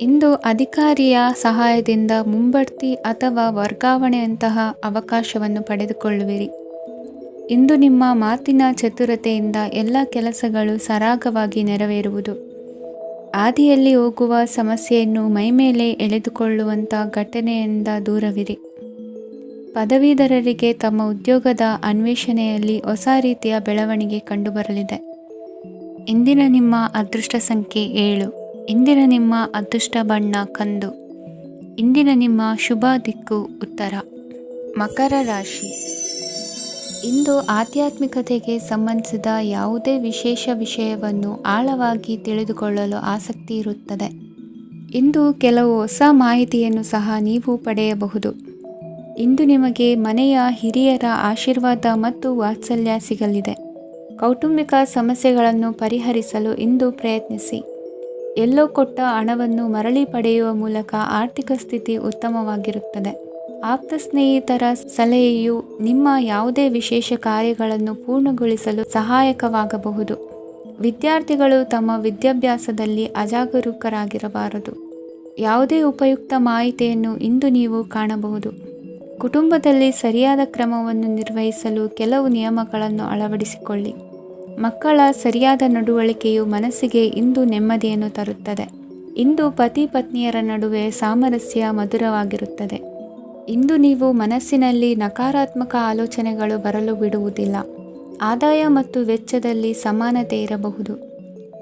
ಇಂದು ಅಧಿಕಾರಿಯ ಸಹಾಯದಿಂದ ಮುಂಬಡ್ತಿ ಅಥವಾ ವರ್ಗಾವಣೆಯಂತಹ ಅವಕಾಶವನ್ನು ಪಡೆದುಕೊಳ್ಳುವಿರಿ. ಇಂದು ನಿಮ್ಮ ಮಾತಿನ ಚತುರತೆಯಿಂದ ಎಲ್ಲ ಕೆಲಸಗಳು ಸರಾಗವಾಗಿ ನೆರವೇರುವುದು. ಹಾದಿಯಲ್ಲಿ ಹೋಗುವ ಸಮಸ್ಯೆಯನ್ನು ಮೈಮೇಲೆ ಎಳೆದುಕೊಳ್ಳುವಂಥ ಘಟನೆಯಿಂದ ದೂರವಿರಿ. ಪದವೀಧರರಿಗೆ ತಮ್ಮ ಉದ್ಯೋಗದ ಅನ್ವೇಷಣೆಯಲ್ಲಿ ಹೊಸ ರೀತಿಯ ಬೆಳವಣಿಗೆ ಕಂಡುಬರಲಿದೆ. ಇಂದಿನ ನಿಮ್ಮ ಅದೃಷ್ಟ ಸಂಖ್ಯೆ 7. ಇಂದಿನ ನಿಮ್ಮ ಅದೃಷ್ಟ ಬಣ್ಣ ಕಂದು. ಇಂದಿನ ನಿಮ್ಮ ಶುಭ ದಿಕ್ಕು ಉತ್ತರ. ಮಕರ ರಾಶಿ. ಇಂದು ಆಧ್ಯಾತ್ಮಿಕತೆಗೆ ಸಂಬಂಧಿಸಿದ ಯಾವುದೇ ವಿಶೇಷ ವಿಷಯವನ್ನು ಆಳವಾಗಿ ತಿಳಿದುಕೊಳ್ಳಲು ಆಸಕ್ತಿ ಇರುತ್ತದೆ. ಇಂದು ಕೆಲವು ಹೊಸ ಮಾಹಿತಿಯನ್ನು ಸಹ ನೀವು ಪಡೆಯಬಹುದು. ಇಂದು ನಿಮಗೆ ಮನೆಯ ಹಿರಿಯರ ಆಶೀರ್ವಾದ ಮತ್ತು ವಾತ್ಸಲ್ಯ ಸಿಗಲಿದೆ. ಕೌಟುಂಬಿಕ ಸಮಸ್ಯೆಗಳನ್ನು ಪರಿಹರಿಸಲು ಇಂದು ಪ್ರಯತ್ನಿಸಿ. ಎಲ್ಲೋ ಕೊಟ್ಟ ಹಣವನ್ನು ಮರಳಿ ಪಡೆಯುವ ಮೂಲಕ ಆರ್ಥಿಕ ಸ್ಥಿತಿ ಉತ್ತಮವಾಗಿರುತ್ತದೆ. ಆಪ್ತ ಸ್ನೇಹಿತರ ಸಲಹೆಯು ನಿಮ್ಮ ಯಾವುದೇ ವಿಶೇಷ ಕಾರ್ಯಗಳನ್ನು ಪೂರ್ಣಗೊಳಿಸಲು ಸಹಾಯಕವಾಗಬಹುದು. ವಿದ್ಯಾರ್ಥಿಗಳು ತಮ್ಮ ವಿದ್ಯಾಭ್ಯಾಸದಲ್ಲಿ ಅಜಾಗರೂಕರಾಗಿರಬಾರದು. ಯಾವುದೇ ಉಪಯುಕ್ತ ಮಾಹಿತಿಯನ್ನು ಇಂದು ನೀವು ಕಾಣಬಹುದು. ಕುಟುಂಬದಲ್ಲಿ ಸರಿಯಾದ ಕ್ರಮವನ್ನು ನಿರ್ವಹಿಸಲು ಕೆಲವು ನಿಯಮಗಳನ್ನು ಅಳವಡಿಸಿಕೊಳ್ಳಿ. ಮಕ್ಕಳ ಸರಿಯಾದ ನಡವಳಿಕೆಯು ಮನಸ್ಸಿಗೆ ಇಂದು ನೆಮ್ಮದಿಯನ್ನು ತರುತ್ತದೆ. ಇಂದು ಪತಿ ಪತ್ನಿಯರ ನಡುವೆ ಸಾಮರಸ್ಯ ಮಧುರವಾಗಿರುತ್ತದೆ. ಇಂದು ನೀವು ಮನಸ್ಸಿನಲ್ಲಿ ನಕಾರಾತ್ಮಕ ಆಲೋಚನೆಗಳು ಬರಲು ಬಿಡುವುದಿಲ್ಲ. ಆದಾಯ ಮತ್ತು ವೆಚ್ಚದಲ್ಲಿ ಸಮಾನತೆ ಇರಬಹುದು.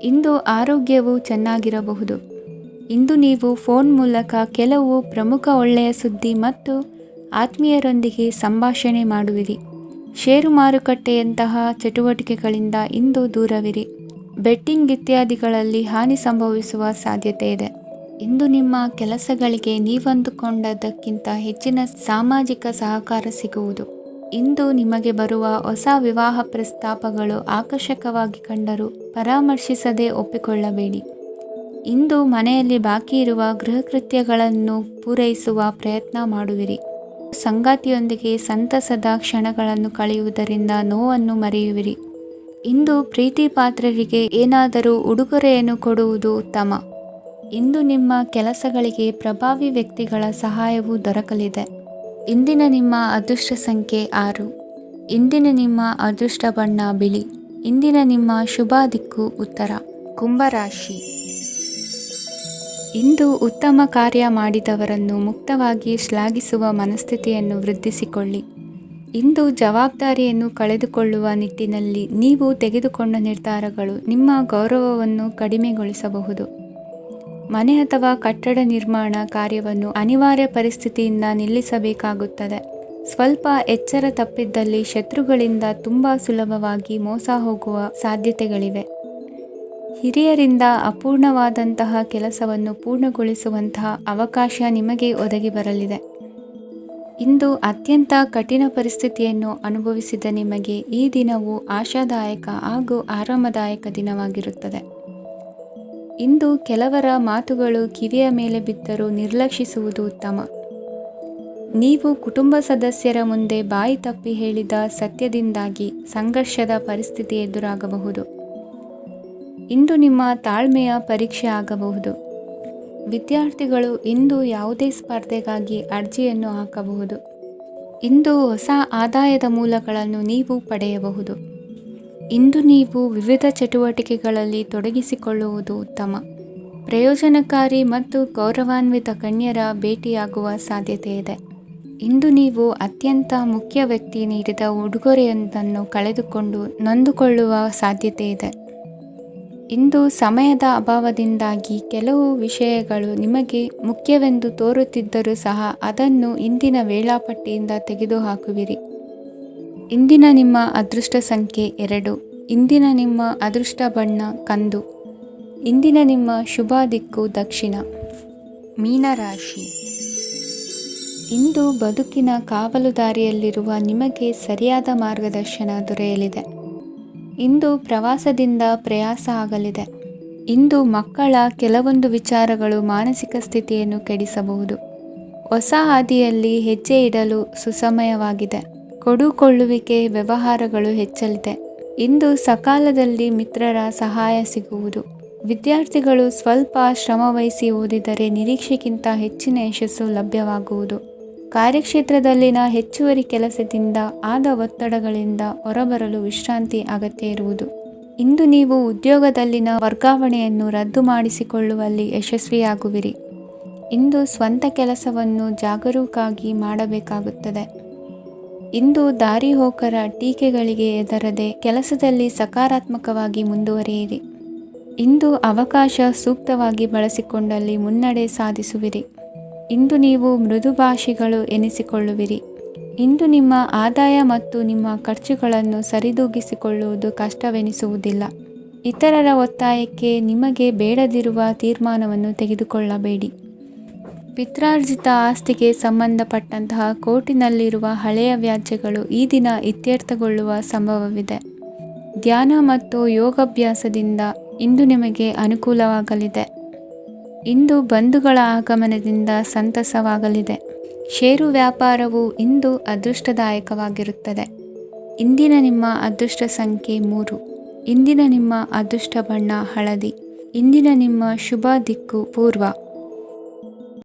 ಇಂದು ಆರೋಗ್ಯವು ಚೆನ್ನಾಗಿರಬಹುದು. ಇಂದು ನೀವು ಫೋನ್ ಮೂಲಕ ಕೆಲವು ಪ್ರಮುಖ ಒಳ್ಳೆಯ ಸುದ್ದಿ ಮತ್ತು ಆತ್ಮೀಯರೊಂದಿಗೆ ಸಂಭಾಷಣೆ ಮಾಡುವಿರಿ. ಷೇರು ಮಾರುಕಟ್ಟೆಯಂತಹ ಚಟುವಟಿಕೆಗಳಿಂದ ಇಂದು ದೂರವಿರಿ. ಬೆಟ್ಟಿಂಗ್ ಇತ್ಯಾದಿಗಳಲ್ಲಿ ಹಾನಿ ಸಂಭವಿಸುವ ಸಾಧ್ಯತೆ ಇದೆ. ಇಂದು ನಿಮ್ಮ ಕೆಲಸಗಳಿಗೆ ನೀವಂದುಕೊಂಡದ್ದಕ್ಕಿಂತ ಹೆಚ್ಚಿನ ಸಾಮಾಜಿಕ ಸಹಕಾರ ಸಿಗುವುದು. ಇಂದು ನಿಮಗೆ ಬರುವ ಹೊಸ ವಿವಾಹ ಪ್ರಸ್ತಾಪಗಳು ಆಕರ್ಷಕವಾಗಿ ಕಂಡರೂ ಪರಾಮರ್ಶಿಸದೆ ಒಪ್ಪಿಕೊಳ್ಳಬೇಡಿ. ಇಂದು ಮನೆಯಲ್ಲಿ ಬಾಕಿ ಇರುವ ಗೃಹಕೃತ್ಯಗಳನ್ನು ಪೂರೈಸುವ ಪ್ರಯತ್ನ ಮಾಡುವಿರಿ. ಸಂಗಾತಿಯೊಂದಿಗೆ ಸಂತಸದ ಕ್ಷಣಗಳನ್ನು ಕಳೆಯುವುದರಿಂದ ನೋವನ್ನು ಮರೆಯುವಿರಿ. ಇಂದು ಪ್ರೀತಿ ಪಾತ್ರರಿಗೆ ಏನಾದರೂ ಉಡುಗೊರೆಯನ್ನು ಕೊಡುವುದು ಉತ್ತಮ. ಇಂದು ನಿಮ್ಮ ಕೆಲಸಗಳಿಗೆ ಪ್ರಭಾವಿ ವ್ಯಕ್ತಿಗಳ ಸಹಾಯವು ದೊರಕಲಿದೆ. ಇಂದಿನ ನಿಮ್ಮ ಅದೃಷ್ಟ ಸಂಖ್ಯೆ 6. ಇಂದಿನ ನಿಮ್ಮ ಅದೃಷ್ಟ ಬಣ್ಣ ಬಿಳಿ. ಇಂದಿನ ನಿಮ್ಮ ಶುಭ ದಿಕ್ಕು ಉತ್ತರ. ಕುಂಭರಾಶಿ. ಇಂದು ಉತ್ತಮ ಕಾರ್ಯ ಮಾಡಿದವರನ್ನು ಮುಕ್ತವಾಗಿ ಶ್ಲಾಘಿಸುವ ಮನಸ್ಥಿತಿಯನ್ನು ವೃದ್ಧಿಸಿಕೊಳ್ಳಿ. ಇಂದು ಜವಾಬ್ದಾರಿಯನ್ನು ಕಳೆದುಕೊಳ್ಳುವ ನಿಟ್ಟಿನಲ್ಲಿ ನೀವು ತೆಗೆದುಕೊಂಡ ನಿರ್ಧಾರಗಳು ನಿಮ್ಮ ಗೌರವವನ್ನು ಕಡಿಮೆಗೊಳಿಸಬಹುದು. ಮನೆ ಅಥವಾ ಕಟ್ಟಡ ನಿರ್ಮಾಣ ಕಾರ್ಯವನ್ನು ಅನಿವಾರ್ಯ ಪರಿಸ್ಥಿತಿಯಿಂದ ನಿಲ್ಲಿಸಬೇಕಾಗುತ್ತದೆ. ಸ್ವಲ್ಪ ಎಚ್ಚರ ತಪ್ಪಿದ್ದಲ್ಲಿ ಶತ್ರುಗಳಿಂದ ತುಂಬ ಸುಲಭವಾಗಿ ಮೋಸ ಹೋಗುವ ಸಾಧ್ಯತೆಗಳಿವೆ. ಹಿರಿಯರಿಂದ ಅಪೂರ್ಣವಾದಂತಹ ಕೆಲಸವನ್ನು ಪೂರ್ಣಗೊಳಿಸುವಂತಹ ಅವಕಾಶ ನಿಮಗೆ ಒದಗಿ ಬರಲಿದೆ. ಇಂದು ಅತ್ಯಂತ ಕಠಿಣ ಪರಿಸ್ಥಿತಿಯನ್ನು ಅನುಭವಿಸಿದ ನಿಮಗೆ ಈ ದಿನವು ಆಶಾದಾಯಕ ಹಾಗೂ ಆರಾಮದಾಯಕ ದಿನವಾಗಿರುತ್ತದೆ. ಇಂದು ಕೆಲವರ ಮಾತುಗಳು ಕಿವಿಯ ಮೇಲೆ ಬಿದ್ದರೂ ನಿರ್ಲಕ್ಷಿಸುವುದು ಉತ್ತಮ. ನೀವು ಕುಟುಂಬ ಸದಸ್ಯರ ಮುಂದೆ ಬಾಯಿ ತಪ್ಪಿ ಹೇಳಿದ ಸತ್ಯದಿಂದಾಗಿ ಸಂಘರ್ಷದ ಪರಿಸ್ಥಿತಿ ಎದುರಾಗಬಹುದು. ಇಂದು ನಿಮ್ಮ ತಾಳ್ಮೆಯ ಪರೀಕ್ಷೆ ಆಗಬಹುದು. ವಿದ್ಯಾರ್ಥಿಗಳು ಇಂದು ಯಾವುದೇ ಸ್ಪರ್ಧೆಗಾಗಿ ಅರ್ಜಿಯನ್ನು ಹಾಕಬಹುದು. ಇಂದು ಹೊಸ ಆದಾಯದ ಮೂಲಗಳನ್ನು ನೀವು ಪಡೆಯಬಹುದು. ಇಂದು ನೀವು ವಿವಿಧ ಚಟುವಟಿಕೆಗಳಲ್ಲಿ ತೊಡಗಿಸಿಕೊಳ್ಳುವುದು ಉತ್ತಮ. ಪ್ರಯೋಜನಕಾರಿ ಮತ್ತು ಗೌರವಾನ್ವಿತ ಗಣ್ಯರ ಭೇಟಿಯಾಗುವ ಸಾಧ್ಯತೆ ಇದೆ. ಇಂದು ನೀವು ಅತ್ಯಂತ ಮುಖ್ಯ ವ್ಯಕ್ತಿ ನೀಡಿದ ಉಡುಗೊರೆಯೊಂದನ್ನು ಕಳೆದುಕೊಂಡು ನೊಂದುಕೊಳ್ಳುವ ಸಾಧ್ಯತೆ ಇದೆ. ಇಂದು ಸಮಯದ ಅಭಾವದಿಂದಾಗಿ ಕೆಲವು ವಿಷಯಗಳು ನಿಮಗೆ ಮುಖ್ಯವೆಂದು ತೋರುತ್ತಿದ್ದರೂ ಸಹ ಅದನ್ನು ಇಂದಿನ ವೇಳಾಪಟ್ಟಿಯಿಂದ ತೆಗೆದುಹಾಕುವಿರಿ. ಇಂದಿನ ನಿಮ್ಮ ಅದೃಷ್ಟ ಸಂಖ್ಯೆ 2. ಇಂದಿನ ನಿಮ್ಮ ಅದೃಷ್ಟ ಬಣ್ಣ ಕಂದು. ಇಂದಿನ ನಿಮ್ಮ ಶುಭ ದಿಕ್ಕು ದಕ್ಷಿಣ. ಮೀನರಾಶಿ. ಇಂದು ಬದುಕಿನ ಕಾವಲುದಾರಿಯಲ್ಲಿರುವ ನಿಮಗೆ ಸರಿಯಾದ ಮಾರ್ಗದರ್ಶನ ದೊರೆಯಲಿದೆ. ಇಂದು ಪ್ರವಾಸದಿಂದ ಪ್ರಯಾಸ ಆಗಲಿದೆ. ಇಂದು ಮಕ್ಕಳ ಕೆಲವೊಂದು ವಿಚಾರಗಳು ಮಾನಸಿಕ ಸ್ಥಿತಿಯನ್ನು ಕೆಡಿಸಬಹುದು. ಹೊಸ ಹಾದಿಯಲ್ಲಿ ಹೆಜ್ಜೆ ಇಡಲು ಸುಸಮಯವಾಗಿದೆ. ಕೊಡುಕೊಳ್ಳುವಿಕೆ ವ್ಯವಹಾರಗಳು ಹೆಚ್ಚಲಿದೆ. ಇಂದು ಸಕಾಲದಲ್ಲಿ ಮಿತ್ರರ ಸಹಾಯ ಸಿಗುವುದು. ವಿದ್ಯಾರ್ಥಿಗಳು ಸ್ವಲ್ಪ ಶ್ರಮವಹಿಸಿ ಓದಿದರೆ ನಿರೀಕ್ಷೆಗಿಂತ ಹೆಚ್ಚಿನ ಯಶಸ್ಸು ಲಭ್ಯವಾಗುವುದು. ಕಾರ್ಯಕ್ಷೇತ್ರದಲ್ಲಿನ ಹೆಚ್ಚುವರಿ ಕೆಲಸದಿಂದ ಆದ ಒತ್ತಡಗಳಿಂದ ಹೊರಬರಲು ವಿಶ್ರಾಂತಿ ಅಗತ್ಯ ಇರುವುದು. ಇಂದು ನೀವು ಉದ್ಯೋಗದಲ್ಲಿನ ವರ್ಗಾವಣೆಯನ್ನು ರದ್ದು ಮಾಡಿಸಿಕೊಳ್ಳುವಲ್ಲಿ ಯಶಸ್ವಿಯಾಗುವಿರಿ. ಇಂದು ಸ್ವಂತ ಕೆಲಸವನ್ನು ಜಾಗರೂಕರಾಗಿ ಮಾಡಬೇಕಾಗುತ್ತದೆ. ಇಂದು ದಾರಿಹೋಕರ ಟೀಕೆಗಳಿಗೆ ಹೆದರದೆ ಕೆಲಸದಲ್ಲಿ ಸಕಾರಾತ್ಮಕವಾಗಿ ಮುಂದುವರಿಯಿರಿ. ಇಂದು ಅವಕಾಶ ಸೂಕ್ತವಾಗಿ ಬಳಸಿಕೊಂಡಲ್ಲಿ ಮುನ್ನಡೆ ಸಾಧಿಸುವಿರಿ. ಇಂದು ನೀವು ಮೃದುಭಾಷಿಗಳು ಎನಿಸಿಕೊಳ್ಳುವಿರಿ. ಇಂದು ನಿಮ್ಮ ಆದಾಯ ಮತ್ತು ನಿಮ್ಮ ಖರ್ಚುಗಳನ್ನು ಸರಿದೂಗಿಸಿಕೊಳ್ಳುವುದು ಕಷ್ಟವೆನಿಸುವುದಿಲ್ಲ. ಇತರರ ಒತ್ತಾಯಕ್ಕೆ ನಿಮಗೆ ಬೇಡದಿರುವ ತೀರ್ಮಾನವನ್ನು ತೆಗೆದುಕೊಳ್ಳಬೇಡಿ. ಪಿತ್ರಾರ್ಜಿತ ಆಸ್ತಿಗೆ ಸಂಬಂಧಪಟ್ಟಂತಹ ಕೋರ್ಟಿನಲ್ಲಿರುವ ಹಳೆಯ ವ್ಯಾಜ್ಯಗಳು ಈ ದಿನ ಇತ್ಯರ್ಥಗೊಳ್ಳುವ ಸಂಭವವಿದೆ. ಧ್ಯಾನ ಮತ್ತು ಯೋಗಾಭ್ಯಾಸದಿಂದ ಇಂದು ನಿಮಗೆ ಅನುಕೂಲವಾಗಲಿದೆ. ಇಂದು ಬಂಧುಗಳ ಆಗಮನದಿಂದ ಸಂತಸವಾಗಲಿದೆ. ಷೇರು ವ್ಯಾಪಾರವು ಇಂದು ಅದೃಷ್ಟದಾಯಕವಾಗಿರುತ್ತದೆ. ಇಂದಿನ ನಿಮ್ಮ ಅದೃಷ್ಟ ಸಂಖ್ಯೆ 3. ಇಂದಿನ ನಿಮ್ಮ ಅದೃಷ್ಟ ಬಣ್ಣ ಹಳದಿ. ಇಂದಿನ ನಿಮ್ಮ ಶುಭ ದಿಕ್ಕು ಪೂರ್ವ.